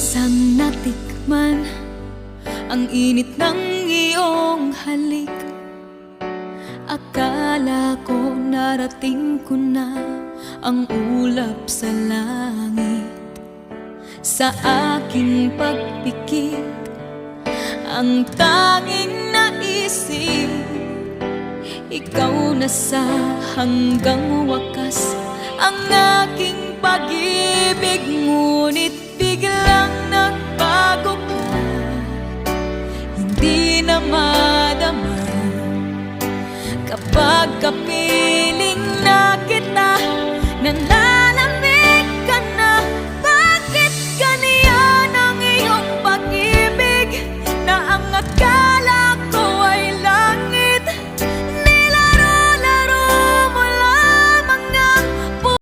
Minsang natikman ang init ng iyong halik. Akala ko narating ko na ang ulap sa langit. Sa aking pagpikit, ang tanging naisip, ikaw na sa hanggang wakas ang aking pag-ibig. Ngunit biglang nagbago ka, hindi na madama kapag